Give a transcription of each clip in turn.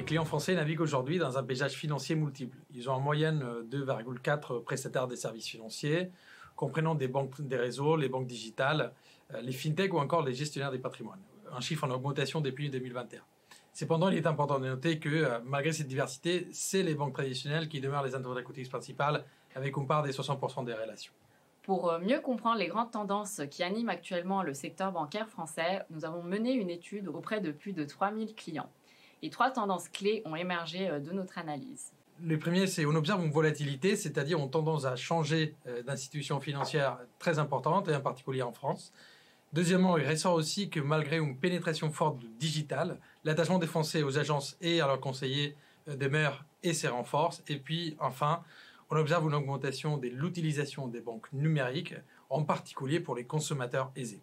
Les clients français naviguent aujourd'hui dans un paysage financier multiple. Ils ont en moyenne 2,4 prestataires des services financiers, comprenant des banques, des réseaux, les banques digitales, les fintechs ou encore les gestionnaires des patrimoines. Un chiffre en augmentation depuis 2021. Cependant, il est important de noter que malgré cette diversité, c'est les banques traditionnelles qui demeurent les interlocuteurs principales avec une part des 60% des relations. Pour mieux comprendre les grandes tendances qui animent actuellement le secteur bancaire français, nous avons mené une étude auprès de plus de 3000 clients. Et 3 tendances clés ont émergé de notre analyse. Le premier, c'est on observe une volatilité, c'est-à-dire une tendance à changer d'institution financière très importante, et en particulier en France. Deuxièmement, il ressort aussi que malgré une pénétration forte du digital, l'attachement des Français aux agences et à leurs conseillers demeure et se renforce. Et puis, enfin, on observe une augmentation de l'utilisation des banques numériques, en particulier pour les consommateurs aisés.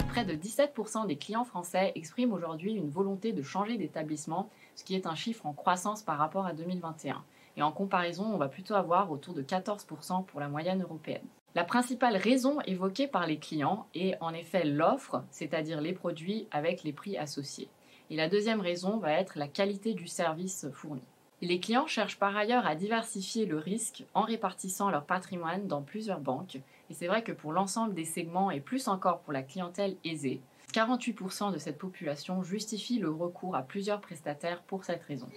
Près de 17% des clients français expriment aujourd'hui une volonté de changer d'établissement, ce qui est un chiffre en croissance par rapport à 2021. Et en comparaison, on va plutôt avoir autour de 14% pour la moyenne européenne. La principale raison évoquée par les clients est en effet l'offre, c'est-à-dire les produits avec les prix associés. Et la deuxième raison va être la qualité du service fourni. Les clients cherchent par ailleurs à diversifier le risque en répartissant leur patrimoine dans plusieurs banques. Et c'est vrai que pour l'ensemble des segments et plus encore pour la clientèle aisée, 48% de cette population justifie le recours à plusieurs prestataires pour cette raison.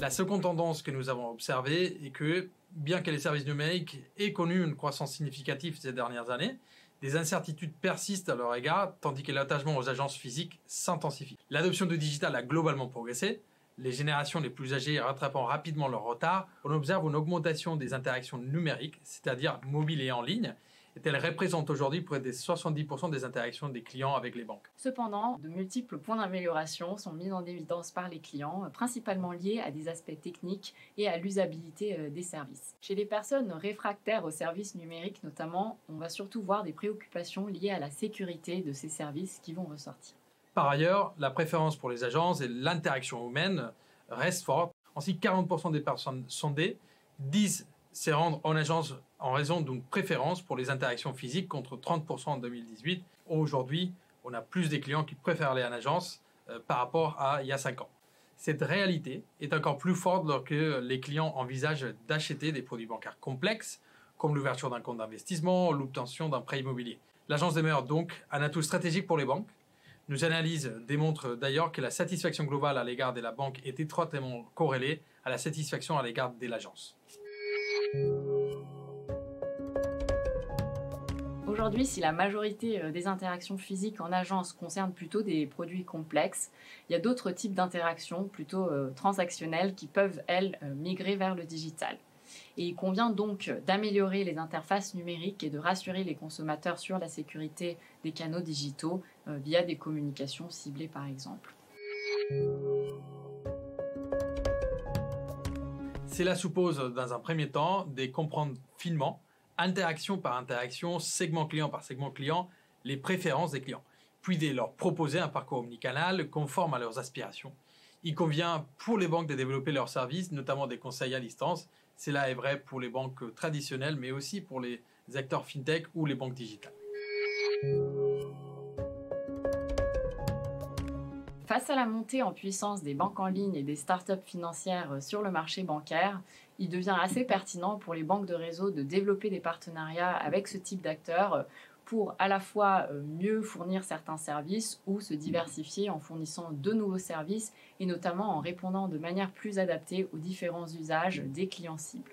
La seconde tendance que nous avons observée est que, bien que les services numériques aient connu une croissance significative ces dernières années, des incertitudes persistent à leur égard, tandis que l'attachement aux agences physiques s'intensifie. L'adoption du digital a globalement progressé, les générations les plus âgées rattrapant rapidement leur retard, on observe une augmentation des interactions numériques, c'est-à-dire mobiles et en ligne, et elles représentent aujourd'hui près de 70% des interactions des clients avec les banques. Cependant, de multiples points d'amélioration sont mis en évidence par les clients, principalement liés à des aspects techniques et à l'usabilité des services. Chez les personnes réfractaires aux services numériques notamment, on va surtout voir des préoccupations liées à la sécurité de ces services qui vont ressortir. Par ailleurs, la préférence pour les agences et l'interaction humaine reste forte. Ainsi, 40% des personnes sondées disent se rendre en agence en raison d'une préférence pour les interactions physiques contre 30% en 2018. Aujourd'hui, on a plus des clients qui préfèrent aller en agence par rapport à il y a 5 ans. Cette réalité est encore plus forte lorsque les clients envisagent d'acheter des produits bancaires complexes, comme l'ouverture d'un compte d'investissement ou l'obtention d'un prêt immobilier. L'agence demeure donc un atout stratégique pour les banques. Nos analyses démontrent d'ailleurs que la satisfaction globale à l'égard de la banque est étroitement corrélée à la satisfaction à l'égard de l'agence. Aujourd'hui, si la majorité des interactions physiques en agence concernent plutôt des produits complexes, il y a d'autres types d'interactions plutôt transactionnelles qui peuvent, elles, migrer vers le digital. Et il convient donc d'améliorer les interfaces numériques et de rassurer les consommateurs sur la sécurité des canaux digitaux via des communications ciblées par exemple. Cela suppose dans un premier temps de comprendre finement, interaction par interaction, segment client par segment client, les préférences des clients, puis de leur proposer un parcours omnicanal conforme à leurs aspirations. Il convient pour les banques de développer leurs services, notamment des conseils à distance. Cela est vrai pour les banques traditionnelles, mais aussi pour les acteurs fintech ou les banques digitales. Face à la montée en puissance des banques en ligne et des startups financières sur le marché bancaire, il devient assez pertinent pour les banques de réseau de développer des partenariats avec ce type d'acteurs pour à la fois mieux fournir certains services ou se diversifier en fournissant de nouveaux services et notamment en répondant de manière plus adaptée aux différents usages des clients cibles.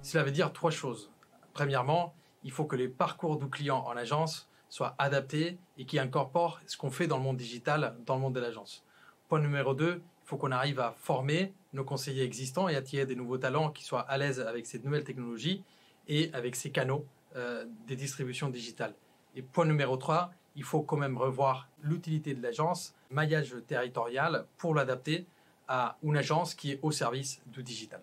Cela veut dire 3 choses. Premièrement, il faut que les parcours du client en agence soient adaptés et qui incorporent ce qu'on fait dans le monde digital, dans le monde de l'agence. Point numéro 2, il faut qu'on arrive à former nos conseillers existants et attirer des nouveaux talents qui soient à l'aise avec ces nouvelles technologies et avec ces canaux des distributions digitales. Et point numéro 3, il faut quand même revoir l'utilité de l'agence, maillage territorial, pour l'adapter à une agence qui est au service du digital.